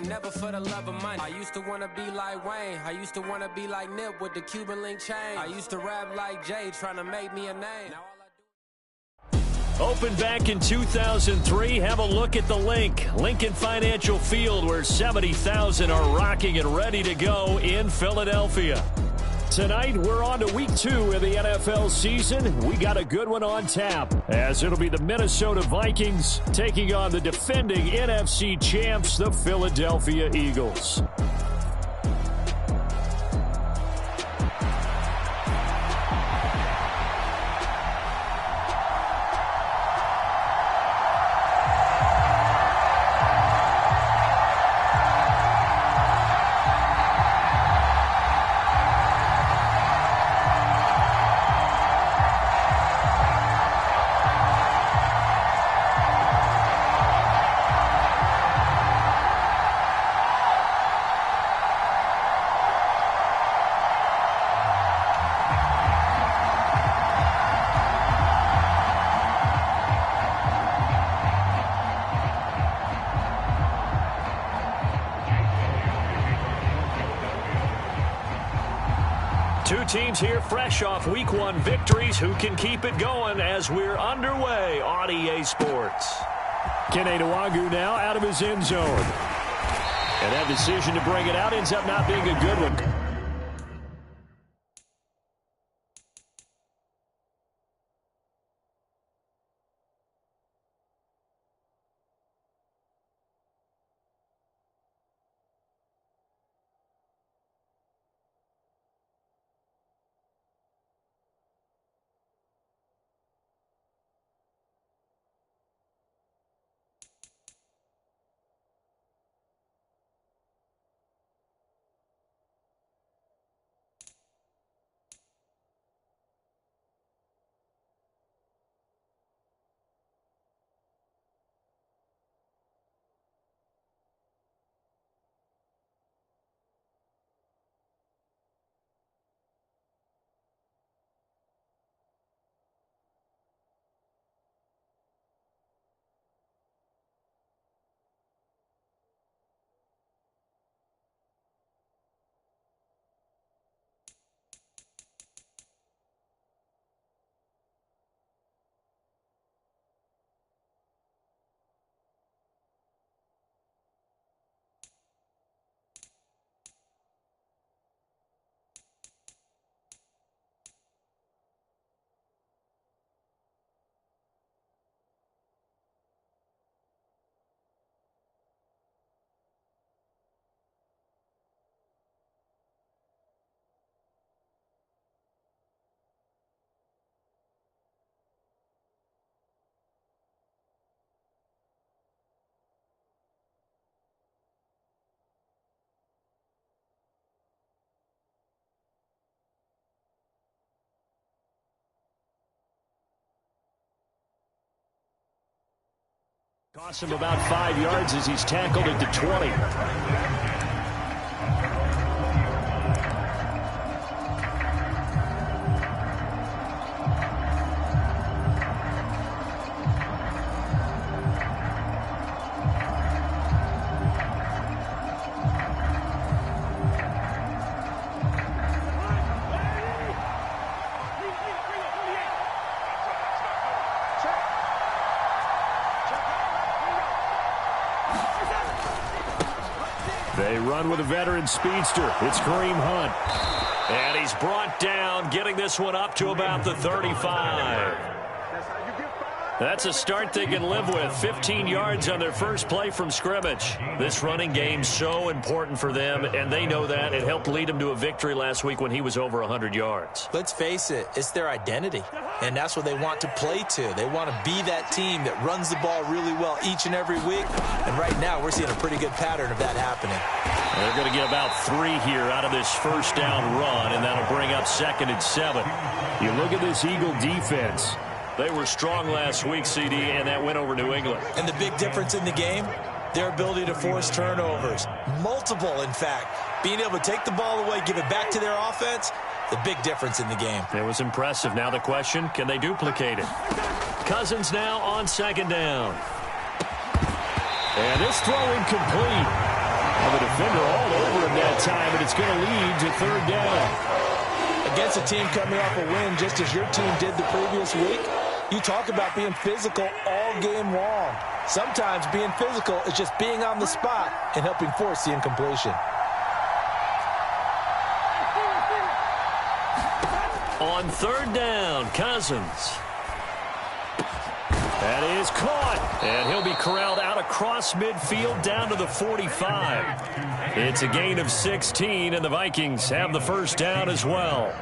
Never for the love of money. I used to want to be like Wayne. I used to want to be like Nip with the Cuban link chain. I used to rap like Jay, trying to make me a name. Now all I do... Opened back in 2003. Have a look at the link. Lincoln Financial Field, where 70,000 are rocking and ready to go in Philadelphia. Tonight, we're on to week 2 of the NFL season. We got a good one on tap, as it'll be the Minnesota Vikings taking on the defending NFC champs, the Philadelphia Eagles. Two teams here fresh off Week 1 victories. Who can keep it going as we're underway on EA Sports? Kene Nwangwu now out of his end zone. And that decision to bring it out ends up not being a good one. Costs him about 5 yards as he's tackled at the 20. They run with a veteran speedster. It's Kareem Hunt. And he's brought down, getting this one up to about the 35. That's a start they can live with. 15 yards on their first play from scrimmage. This running game's so important for them, and they know that. It helped lead them to a victory last week when he was over 100 yards. Let's face it, it's their identity, and that's what they want to play to. They want to be that team that runs the ball really well each and every week, and right now we're seeing a pretty good pattern of that happening. They're going to get about 3 here out of this first down run, and that'll bring up 2nd and 7. You look at this Eagle defense. They were strong last week, CD, and that went over New England. And the big difference in the game, their ability to force turnovers. Multiple, in fact. Being able to take the ball away, give it back to their offense, the big difference in the game. It was impressive. Now the question, can they duplicate it? Cousins now on 2nd down. And this throw incomplete. defender all over him that time, and it's going to lead to third down. Against a team coming off a win just as your team did the previous week, you talk about being physical all game long. Sometimes being physical is just being on the spot and helping force the incompletion. On third down, Cousins. That is caught, and he'll be corralled out across midfield down to the 45. It's a gain of 16, and the Vikings have the first down as well.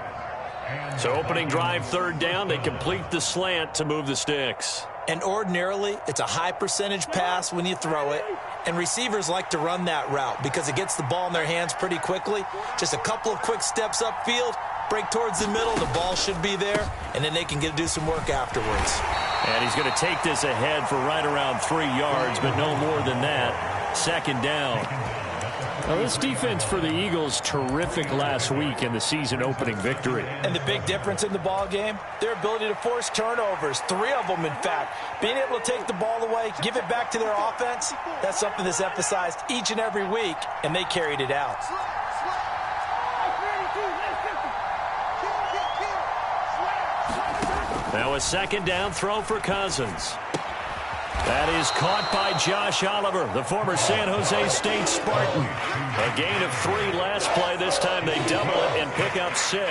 So opening drive, third down, they complete the slant to move the sticks. And ordinarily, it's a high percentage pass when you throw it, and receivers like to run that route because it gets the ball in their hands pretty quickly. Just a couple of quick steps upfield, break towards the middle, the ball should be there, and then they can do some work afterwards. And he's going to take this ahead for right around 3 yards, but no more than that. Second down. Now, this defense for the Eagles, terrific last week in the season opening victory. And the big difference in the ball game, their ability to force turnovers, 3 of them in fact. Being able to take the ball away, give it back to their offense, that's something that's emphasized each and every week, and they carried it out. Now a second down throw for Cousins. That is caught by Josh Oliver, the former San Jose State Spartan. A gain of 3 last play. This time they double it and pick up 6.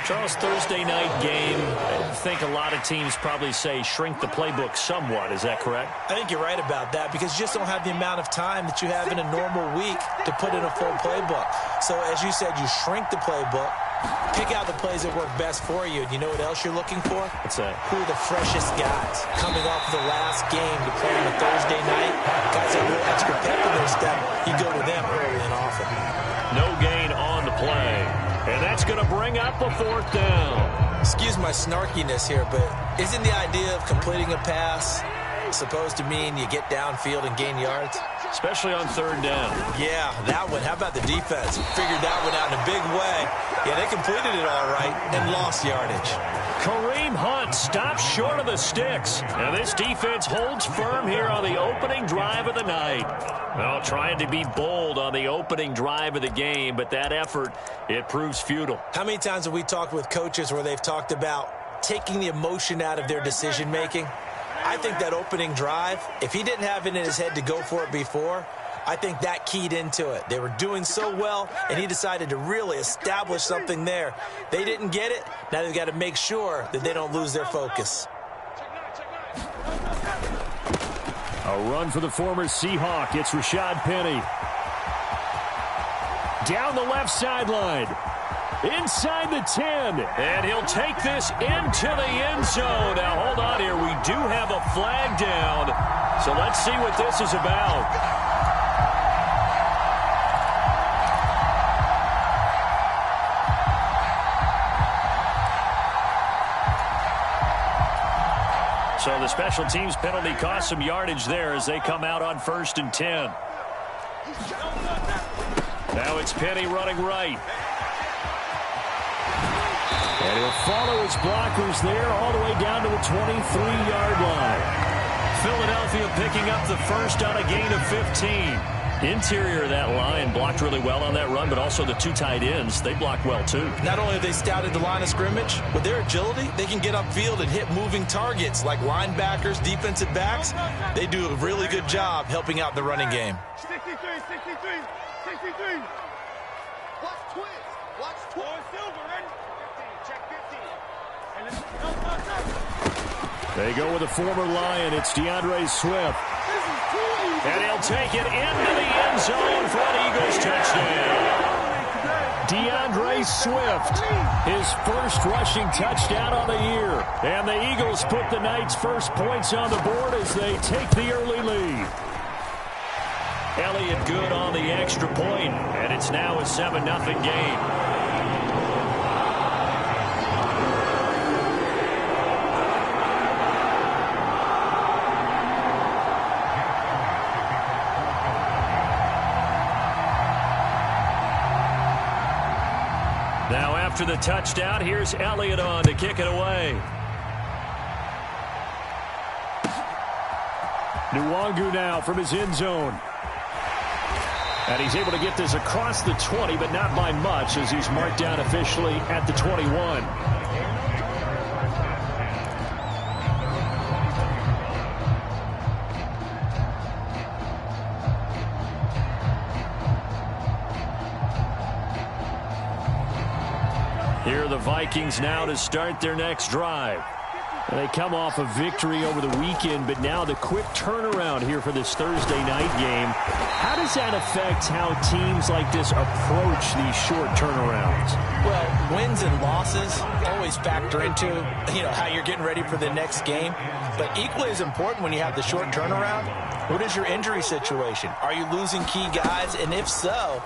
Charles, Thursday night game, I think a lot of teams probably say shrink the playbook somewhat. Is that correct? I think you're right about that because you just don't have the amount of time that you have in a normal week to put in a full playbook. So as you said, you shrink the playbook. Pick out the plays that work best for you. And you know what else you're looking for? What's that? Who are the freshest guys coming off the last game to play on a Thursday night? Guys that have a little extra pep in their step. You go to them early and often. No gain on the play. And that's going to bring up a 4th down. Excuse my snarkiness here, but isn't the idea of completing a pass supposed to mean you get downfield and gain yards? Especially on third down. Yeah, that one. How about the defense? Figured that one out in a big way. Yeah, they completed it all right and lost yardage. Kareem Hunt stops short of the sticks. And this defense holds firm here on the opening drive of the night. Well, trying to be bold on the opening drive of the game, but that effort, it proves futile. How many times have we talked with coaches where they've talked about taking the emotion out of their decision-making? I think that opening drive, if he didn't have it in his head to go for it before, I think that keyed into it. They were doing so well, and he decided to really establish something there. They didn't get it. Now they've got to make sure that they don't lose their focus. A run for the former Seahawk. It's Rashad Penny. Down the left sideline. Inside the 10, and he'll take this into the end zone. Now, hold on here. We do have a flag down, so let's see what this is about. So the special teams penalty cost some yardage there as they come out on 1st and 10. Now it's Penny running right. And he'll follow his blockers there all the way down to the 23-yard line. Philadelphia picking up the first on a gain of 15. Interior of that line blocked really well on that run, but also the 2 tight ends, they blocked well too. Not only have they scouted the line of scrimmage, with their agility, they can get upfield and hit moving targets like linebackers, defensive backs. They do a really good job helping out the running game. 63. Watch twins. Watch twins. Silver, ready? 15. Check 15. They go with a former Lion. It's DeAndre Swift. And he'll take it into the end zone for an Eagles touchdown. DeAndre Swift, his first rushing touchdown on the year. And the Eagles put the night's first points on the board as they take the early lead. Elliott good on the extra point, and it's now a 7-0 game. Now after the touchdown, here's Elliott on to kick it away. Nwangu now from his end zone. And he's able to get this across the 20, but not by much, as he's marked down officially at the 21. Here are the Vikings now to start their next drive. And they come off a victory over the weekend, but now the quick turnaround here for this Thursday night game. How does that affect how teams like this approach these short turnarounds? Well, wins and losses always factor into, how you're getting ready for the next game. But equally as important when you have the short turnaround, what is your injury situation? Are you losing key guys? And if so,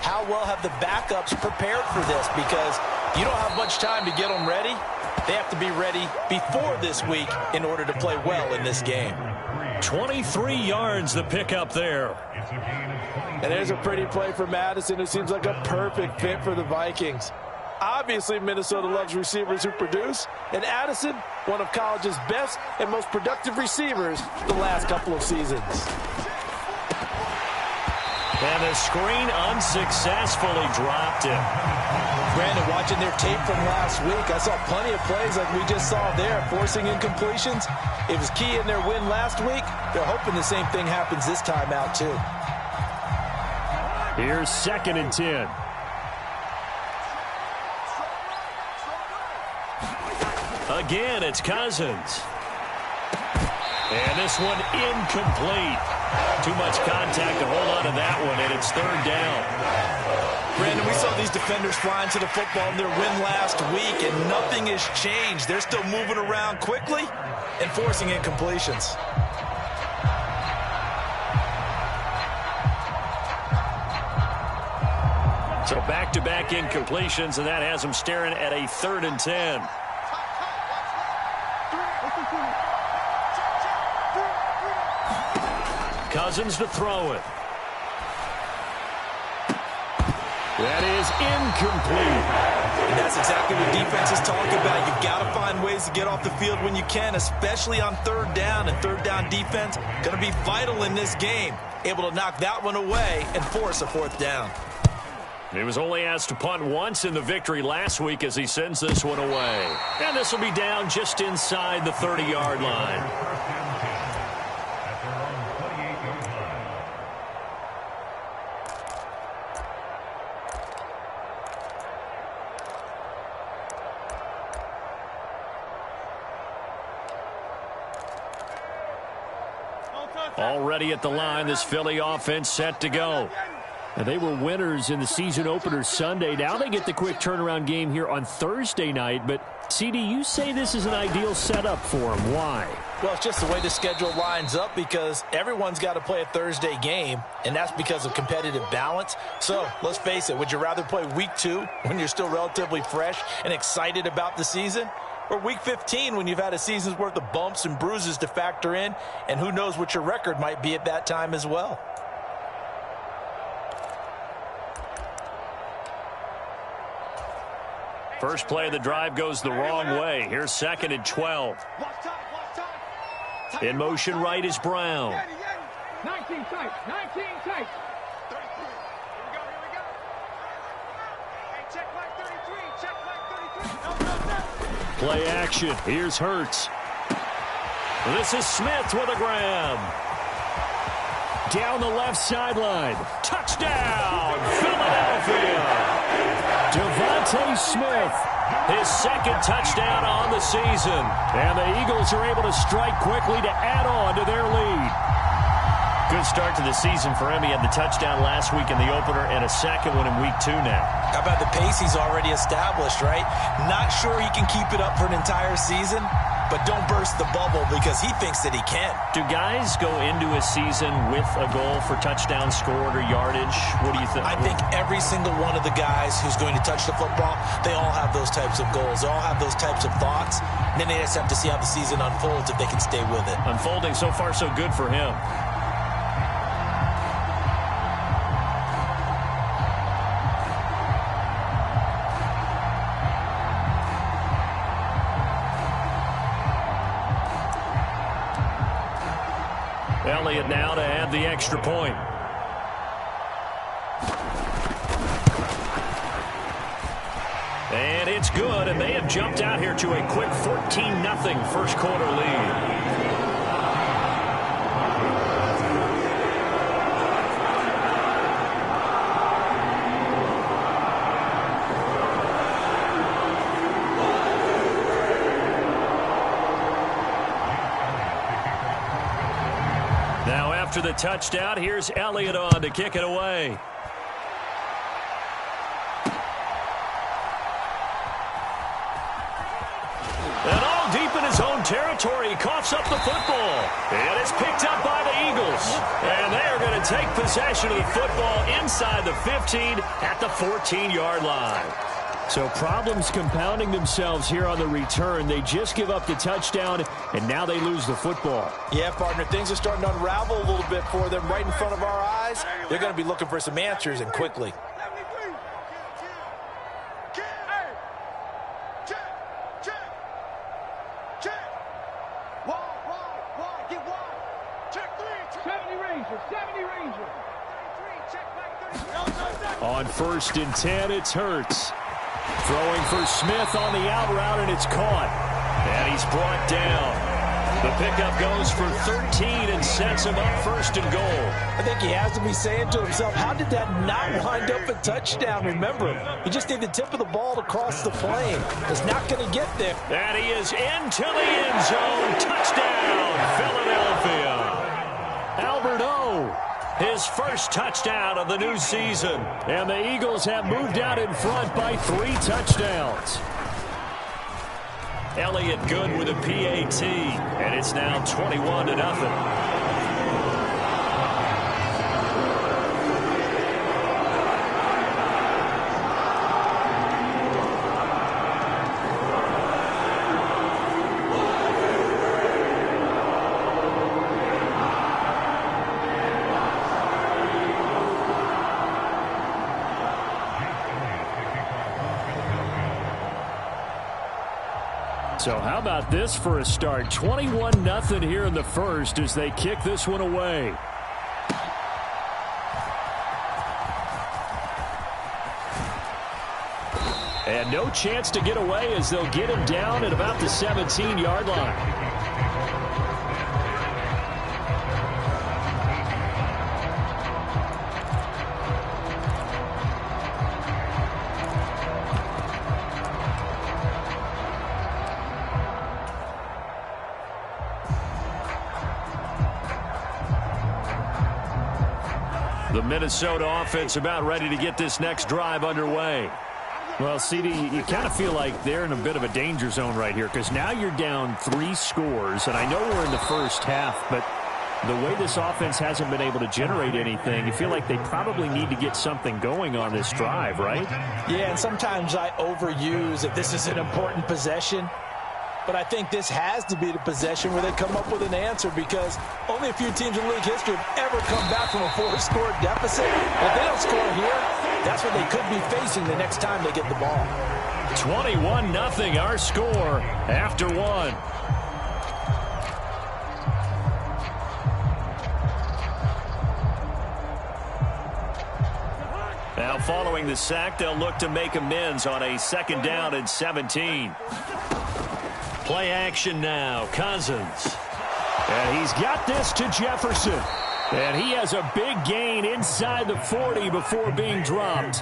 how well have the backups prepared for this? Because you don't have much time to get them ready. They have to be ready before this week in order to play well in this game. 23 yards the pickup there. And there's a pretty play for Madison, who seems like a perfect fit for the Vikings. Obviously, Minnesota loves receivers who produce, and Addison, one of college's best and most productive receivers the last couple of seasons. And the screen unsuccessfully dropped him. Brandon, watching their tape from last week, I saw plenty of plays like we just saw there, forcing incompletions. It was key in their win last week. They're hoping the same thing happens this time out, too. Here's 2nd and 10. Again, it's Cousins. And this one incomplete. Too much contact to hold on to that one, and it's 3rd down. Brandon, we saw these defenders flying to the football in their win last week, and nothing has changed. They're still moving around quickly and forcing incompletions. So back-to-back incompletions, and that has them staring at a 3rd and 10. Cousins to throw it. That is incomplete. And that's exactly what defenses talk about. You've got to find ways to get off the field when you can, especially on 3rd down. And 3rd down defense going to be vital in this game. Able to knock that one away and force a 4th down. He was only asked to punt once in the victory last week as he sends this one away. And this will be down just inside the 30-yard line. Already at the line, this Philly offense set to go. And they were winners in the season opener Sunday. Now they get the quick turnaround game here on Thursday night. But, CD, you say this is an ideal setup for them. Why? Well, it's just the way the schedule lines up because everyone's got to play a Thursday game, and that's because of competitive balance. So, let's face it, would you rather play week 2 when you're still relatively fresh and excited about the season? Or week 15 when you've had a season's worth of bumps and bruises to factor in, and who knows what your record might be at that time as well. First play of the drive goes the wrong way. Here's 2nd and 12. In motion right is Brown. 19 tight, 19 tight. 33. Here we go. Hey, check like 33, No. Play action. Here's Hurts. This is Smith with a grab. Down the left sideline. Touchdown, Philadelphia. Devontae Smith, his 2nd touchdown on the season. And the Eagles are able to strike quickly to add on to their lead. Good start to the season for him. He had the touchdown last week in the opener and a 2nd one in week 2 now. How about the pace he's already established, right? Not sure he can keep it up for an entire season, but don't burst the bubble because he thinks that he can. Do guys go into a season with a goal for touchdown scored or yardage? What do you think? I think every single one of the guys who's going to touch the football, they all have those types of goals. They all have those types of thoughts. And then they just have to see how the season unfolds if they can stay with it. Unfolding so far so good for him. Elliott now to add the extra point. And it's good, and they have jumped out here to a quick 14-0 first quarter lead. Now after the touchdown, here's Elliott on to kick it away. And all deep in his own territory, he coughs up the football. And it's picked up by the Eagles. And they are going to take possession of the football inside the 15 at the 14-yard line. So problems compounding themselves here on the return. They just give up the touchdown, and now they lose the football. Yeah, partner, things are starting to unravel a little bit for them right in front of our eyes. They're going to be looking for some answers, and quickly. On 1st and 10, it's Hurts. Throwing for Smith on the out route, and it's caught. And he's brought down. The pickup goes for 13 and sets him up 1st and goal. I think he has to be saying to himself, how did that not wind up a touchdown? Remember, he just need the tip of the ball to cross the plane. It's not going to get there. And he is into the end zone. Touchdown, Philadelphia. Albert O. His first touchdown of the new season. And the Eagles have moved out in front by 3 touchdowns. Elliott good with a PAT. And it's now 21-0. So how about this for a start? 21-0 here in the first as they kick this one away. And no chance to get away as they'll get him down at about the 17-yard line. The Minnesota offense about ready to get this next drive underway. Well, CD, you kind of feel like they're in a bit of a danger zone right here because now you're down 3 scores, and I know we're in the first half, but the way this offense hasn't been able to generate anything, you feel like they probably need to get something going on this drive, right? Yeah, and sometimes I overuse if this is an important possession. But I think this has to be the possession where they come up with an answer because only a few teams in league history have ever come back from a 4-score deficit. If they don't score here, that's what they could be facing the next time they get the ball. 21-0 our score after 1. Now following the sack, they'll look to make amends on a 2nd down and 17. Play action now, Cousins. And he's got this to Jefferson. And he has a big gain inside the 40 before being dropped.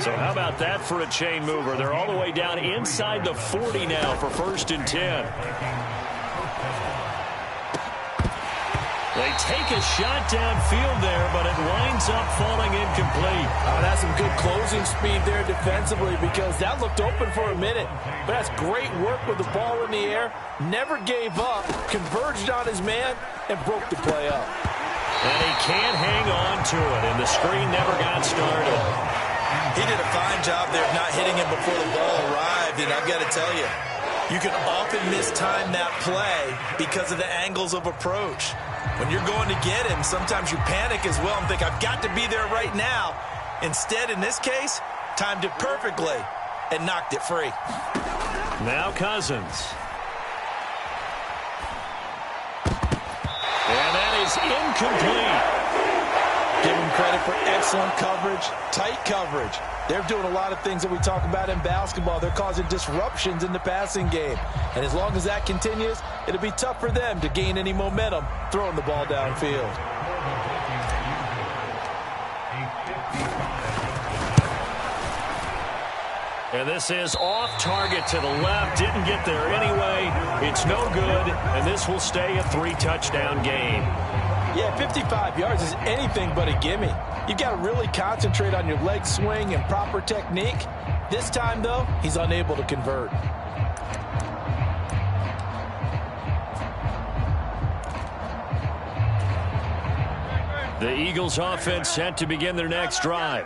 So how about that for a chain mover? They're all the way down inside the 40 now for 1st and 10. They take a shot downfield there, but it winds up falling incomplete. Oh, that's some good closing speed there defensively because that looked open for a minute. But that's great work with the ball in the air. Never gave up, converged on his man, and broke the play up. And he can't hang on to it, and the screen never got started. He did a fine job there of not hitting him before the ball arrived, and I've got to tell you, you can often mistime that play because of the angles of approach. When you're going to get him, sometimes you panic as well and think, I've got to be there right now. Instead, in this case, timed it perfectly and knocked it free. Now Cousins. And that is incomplete. Give them credit for excellent coverage, tight coverage. They're doing a lot of things that we talk about in basketball. They're causing disruptions in the passing game. And as long as that continues, it'll be tough for them to gain any momentum throwing the ball downfield. And this is off target to the left. Didn't get there anyway. It's no good, and this will stay a 3-touchdown game. Yeah, 55 yards is anything but a gimme. You've got to really concentrate on your leg swing and proper technique. This time, though, he's unable to convert. The Eagles offense set to begin their next drive.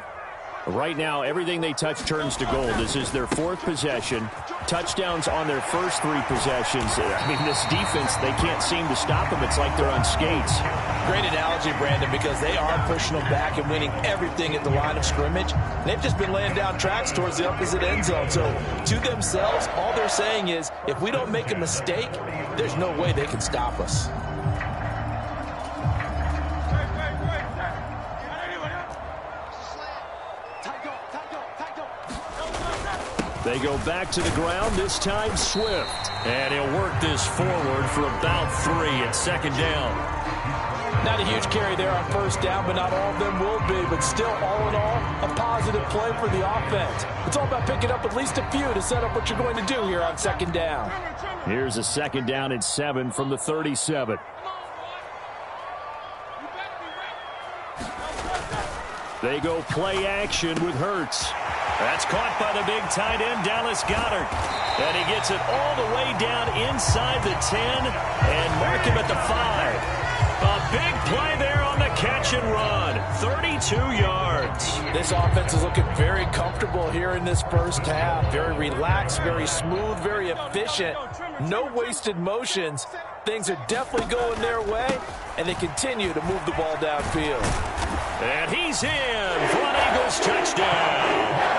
Right now, everything they touch turns to gold. This is their 4th possession. Touchdowns on their first 3 possessions. I mean, this defense, they can't seem to stop them. It's like they're on skates. Great analogy, Brandon, because they are pushing them back and winning everything at the line of scrimmage. They've just been laying down tracks towards the opposite end zone. So, to themselves, all they're saying is, if we don't make a mistake, there's no way they can stop us. They go back to the ground, this time Swift. And he'll work this forward for about 3 at 2nd down. Not a huge carry there on 1st down, but not all of them will be. But still, all in all, a positive play for the offense. It's all about picking up at least a few to set up what you're going to do here on 2nd down. Here's a 2nd down and 7 from the 37. They go play action with Hurts. That's caught by the big tight end, Dallas Goedert. And he gets it all the way down inside the 10 and mark him at the 5. A big play there on the catch and run. 32 yards. This offense is looking very comfortable here in this first half. Very relaxed, very smooth, very efficient. No wasted motions. Things are definitely going their way, and they continue to move the ball downfield. And he's in for an Eagles touchdown.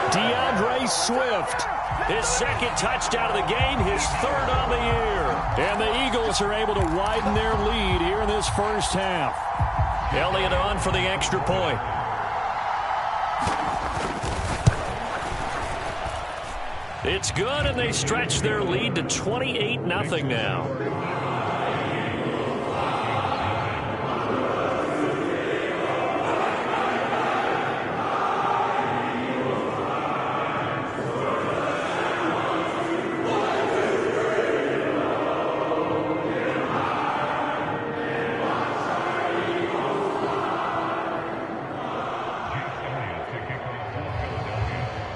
DeAndre Swift, his 2nd touchdown of the game, his 3rd on the year. And the Eagles are able to widen their lead here in this first half. Elliott on for the extra point. It's good, and they stretch their lead to 28-0 now.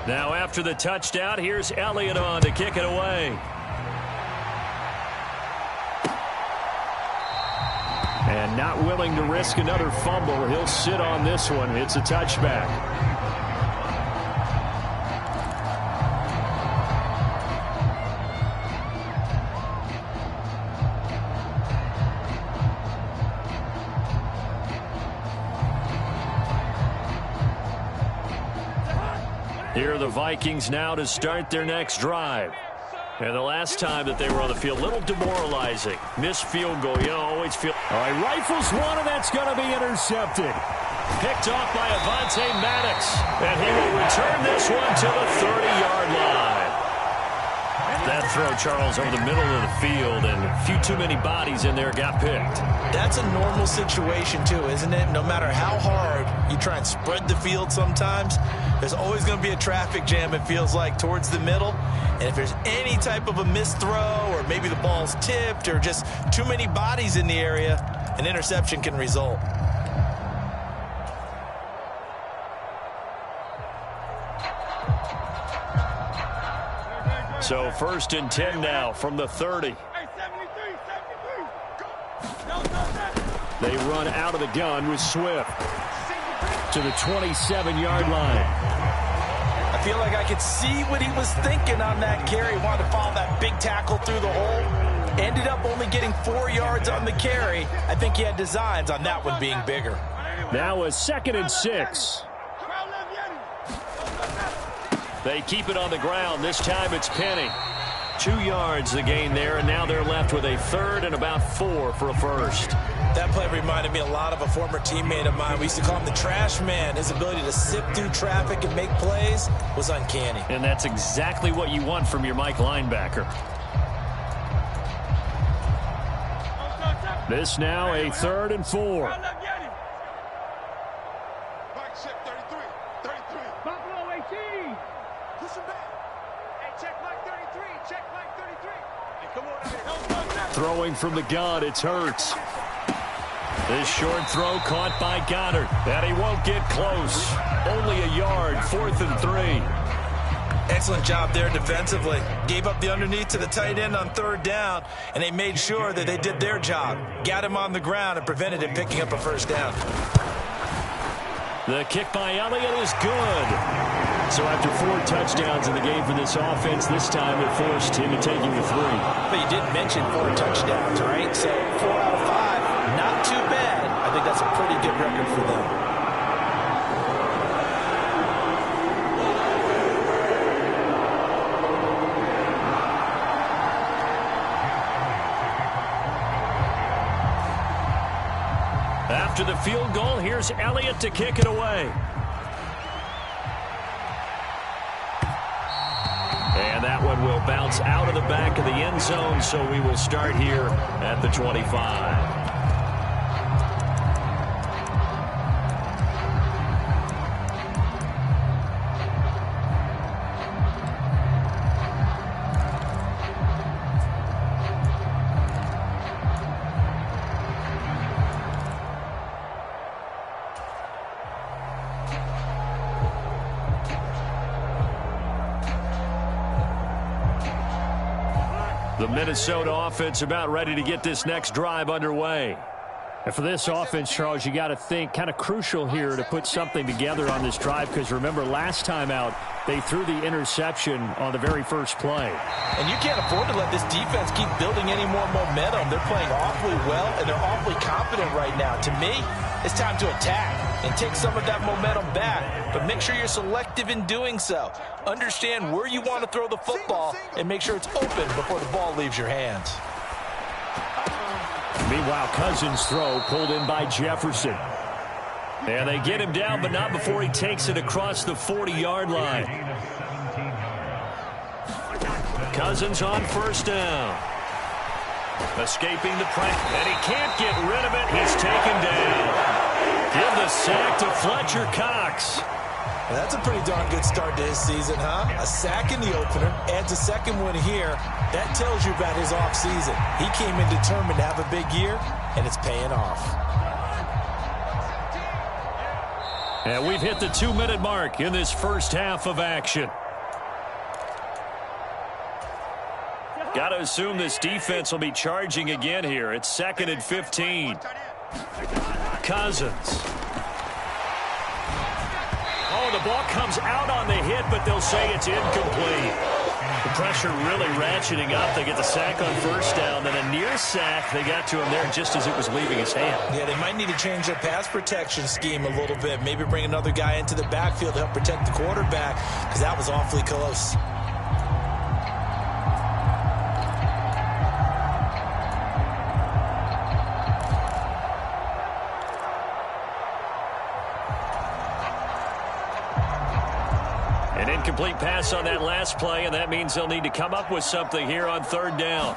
Now after the touchdown, here's Elliott on to kick it away. And not willing to risk another fumble, he'll sit on this one. It's a touchback. Here are the Vikings now to start their next drive. And the last time that they were on the field, a little demoralizing. Missed field goal, you know, always feel. All right, rifles one, and that's going to be intercepted. Picked off by Avonte Maddox. And he will return this one to the 30-yard line. That throw, Charles, over the middle of the field, and a few too many bodies in there got picked. That's a normal situation, too, isn't it? No matter how hard you try and spread the field sometimes, there's always going to be a traffic jam, it feels like, towards the middle. And if there's any type of a missed throw, or maybe the ball's tipped, or just too many bodies in the area, an interception can result. So 1st and 10 now from the 30. They run out of the gun with Swift to the 27-yard line. I feel like I could see what he was thinking on that carry. He wanted to follow that big tackle through the hole. Ended up only getting 4 yards on the carry. I think he had designs on that one being bigger. Now a 2nd and 6. They keep it on the ground. This time it's Penny. 2 yards the gain there, and now they're left with a third and about 4 for a first. That play reminded me a lot of a former teammate of mine. We used to call him the trash man. His ability to sift through traffic and make plays was uncanny. And that's exactly what you want from your Mike linebacker. This now a 3rd and 4. Mike check 33. 33. Buffalo 18. Push him back. Hey, check Mike 33. Check Mike 33. Hey, come on out here. Throwing from the gun, it's Hurts. This short throw caught by Goddard. And he won't get close. Only a yard, 4th and 3. Excellent job there defensively. Gave up the underneath to the tight end on 3rd down, and they made sure that they did their job. Got him on the ground and prevented him picking up a 1st down. The kick by Elliott is good. So after 4 touchdowns in the game for this offense, this time they're forced into taking the 3. But you did mention 4 touchdowns, right? So 4 out of 5, not too bad. I think that's a pretty good record for them. After the field goal, here's Elliott to kick it away. And that one will bounce out of the back of the end zone, so we will start here at the 25. The Minnesota offense about ready to get this next drive underway. And for this offense, Charles, you got to think kind of crucial here to put something together on this drive, because remember last time out they threw the interception on the very first play. And you can't afford to let this defense keep building any more momentum. They're playing awfully well, and they're awfully confident right now. To me, it's time to attack and take some of that momentum back, but make sure you're selective in doing so. Understand where you want to throw the football and make sure it's open before the ball leaves your hands. Meanwhile, Cousins' throw pulled in by Jefferson. And they get him down, but not before he takes it across the 40-yard line. Cousins on 1st down. Escaping the pressure, and he can't get rid of it. He's taken down. Give the sack to Fletcher Cox. Well, that's a pretty darn good start to his season, huh? A sack in the opener, adds a 2nd one here. That tells you about his offseason. He came in determined to have a big year, and it's paying off. And we've hit the 2-minute mark in this first half of action. Got to assume this defense will be charging again here. It's 2nd and 15. Cousins. Oh, the ball comes out on the hit, but they'll say it's incomplete. The pressure really ratcheting up. They get the sack on 1st down, then a near sack. They got to him there just as it was leaving his hand. Yeah, they might need to change their pass protection scheme a little bit. Maybe bring another guy into the backfield to help protect the quarterback, because that was awfully close. Incomplete pass on that last play, and that means they'll need to come up with something here on 3rd down.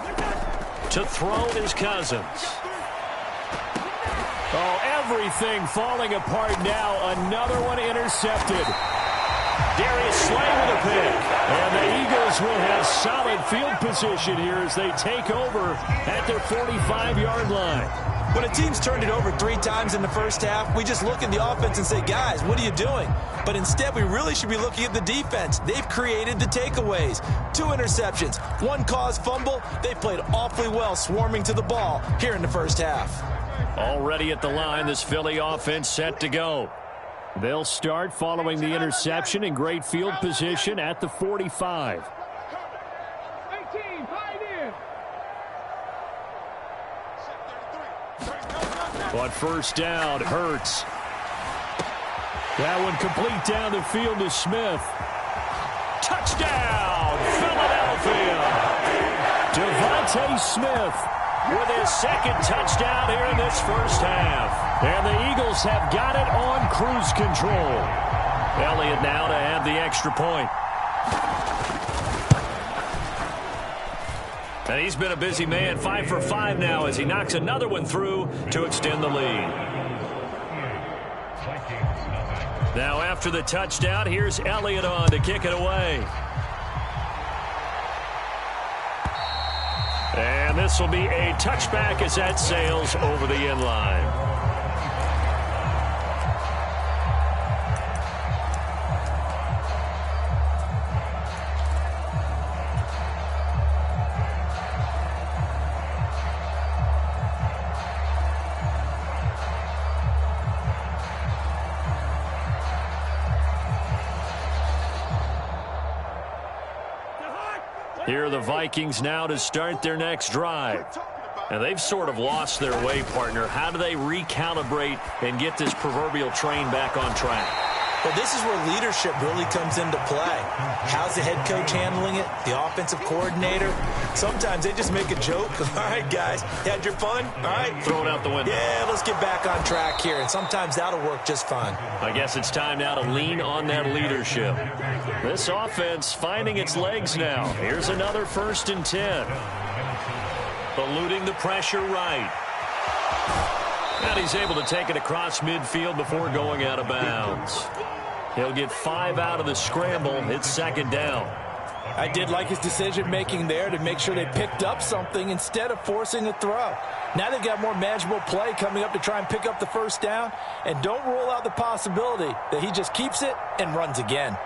To throw is Cousins. Oh, everything falling apart now. Another one intercepted. Darius Slay with a pick. And the Eagles will have solid field position here as they take over at their 45-yard line. When a team's turned it over 3 times in the first half, we just look at the offense and say, guys, what are you doing? But instead, we really should be looking at the defense. They've created the takeaways. 2 interceptions, 1 caused fumble. They've played awfully well swarming to the ball here in the first half. Already at the line, this Philly offense set to go. They'll start following the interception in great field position at the 45. 18, pioneer. On 1st down, Hurts. That one complete down the field to Smith. Touchdown, Philadelphia. Devontae Smith with his second touchdown here in this first half. And the Eagles have got it on cruise control. Elliott now to have the extra point. And he's been a busy man, 5 for 5 now as he knocks another one through to extend the lead. Now after the touchdown, here's Elliott on to kick it away. And this will be a touchback as that sails over the end line. Here are the Vikings now to start their next drive. And they've sort of lost their way, partner. How do they recalibrate and get this proverbial train back on track? Well, this is where leadership really comes into play. How's the head coach handling it? The offensive coordinator? Sometimes they just make a joke. All right, guys, you had your fun? All right. Throw it out the window. Yeah, let's get back on track here. And sometimes that'll work just fine. I guess it's time now to lean on that leadership. This offense finding its legs now. Here's another 1st and 10. Eluding the pressure right. And he's able to take it across midfield before going out of bounds. He'll get 5 out of the scramble. It's 2nd down. I did like his decision-making there to make sure they picked up something instead of forcing a throw. Now they've got more manageable play coming up to try and pick up the 1st down. And don't rule out the possibility that he just keeps it and runs again.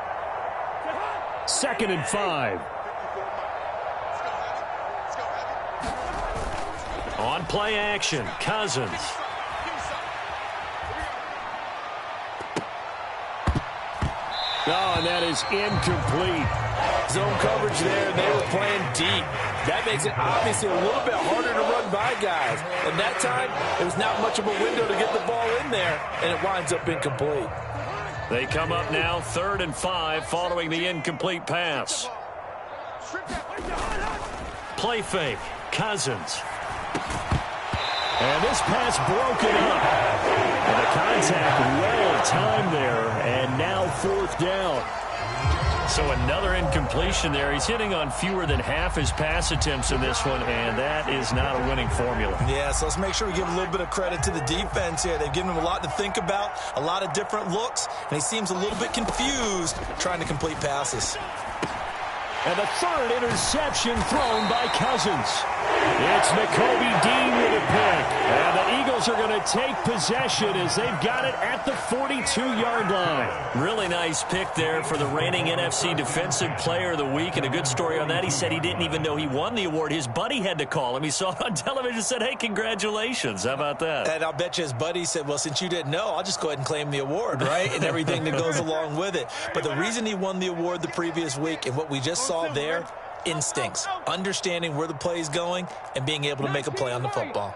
2nd and 5. On play action, Cousins. Oh, and that is incomplete. Zone coverage there, and they were playing deep. That makes it obviously a little bit harder to run by guys. And that time, it was not much of a window to get the ball in there, and it winds up incomplete. They come up now 3rd and 5 following the incomplete pass. Play fake, Cousins. And this pass broken up. And the contact well timed there, and now 4th down. So another incompletion there. He's hitting on fewer than half his pass attempts in this one, and that is not a winning formula. Yeah, so let's make sure we give a little bit of credit to the defense here. They've given him a lot to think about, a lot of different looks, and he seems a little bit confused trying to complete passes. And the 3rd interception thrown by Cousins. It's Nakobe Dean with a pick. And the Eagles are going to take possession as they've got it at the 42-yard line. Really nice pick there for the reigning NFC Defensive Player of the Week. And a good story on that, he said he didn't even know he won the award. His buddy had to call him. He saw it on television and said, hey, congratulations. How about that? And I'll bet you his buddy said, well, since you didn't know, I'll just go ahead and claim the award, right? And everything that goes along with it. But the reason he won the award the previous week and what we just saw there, instincts, understanding where the play is going and being able to make a play on the football.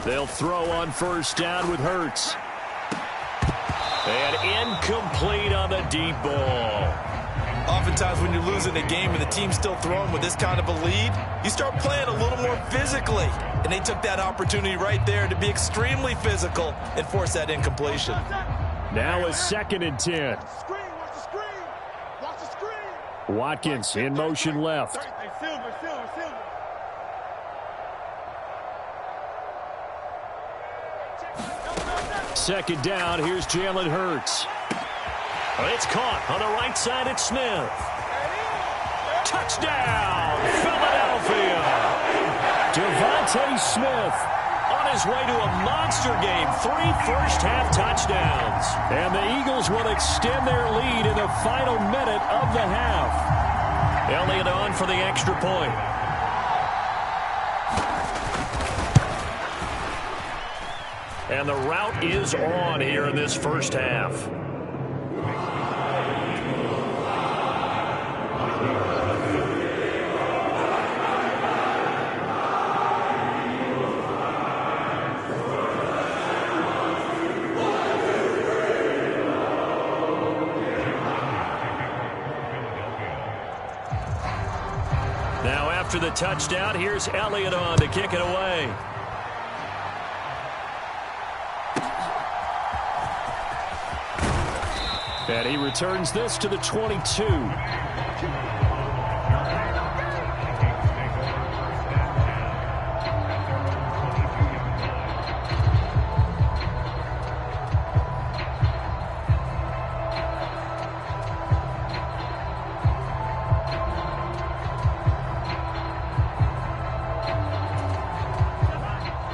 They'll throw on 1st down with Hurts. And incomplete on the deep ball. Oftentimes when you're losing a game and the team's still throwing with this kind of a lead, you start playing a little more physically. And they took that opportunity right there to be extremely physical and force that incompletion. Now a 2nd and 10. Watkins in motion left. Second down, here's Jalen Hurts. It's caught on the right side at Smith. Touchdown, Philadelphia. Devontae Smith on his way to a monster game. 3 first-half touchdowns. And the Eagles will extend their lead in the final minute of the half. Elliott on for the extra point. And the route is on here in this first half. after the touchdown. Here's Elliott on to kick it away. And he returns this to the 22.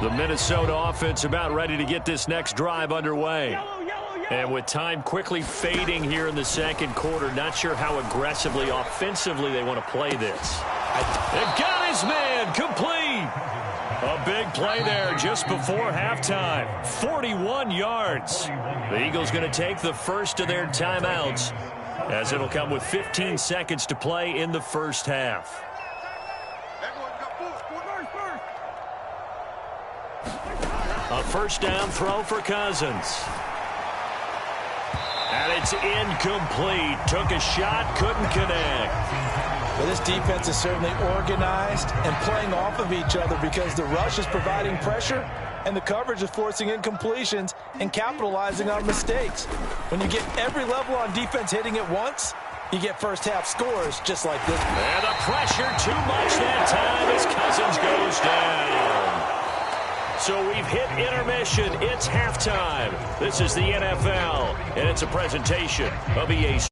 The Minnesota offense about ready to get this next drive underway. And with time quickly fading here in the second quarter, not sure how aggressively, offensively they want to play this. They've got his man complete. A big play there just before halftime. 41 yards. The Eagles going to take the first of their timeouts, as it'll come with 15 seconds to play in the first half. A first down throw for Cousins. And it's incomplete. Took a shot, couldn't connect. Well, this defense is certainly organized and playing off of each other because the rush is providing pressure and the coverage is forcing incompletions and capitalizing on mistakes. When you get every level on defense hitting at once, you get first half scores just like this. And the pressure too much that time as Cousins goes down. So we've hit intermission. It's halftime. This is the NFL, and it's a presentation of EA.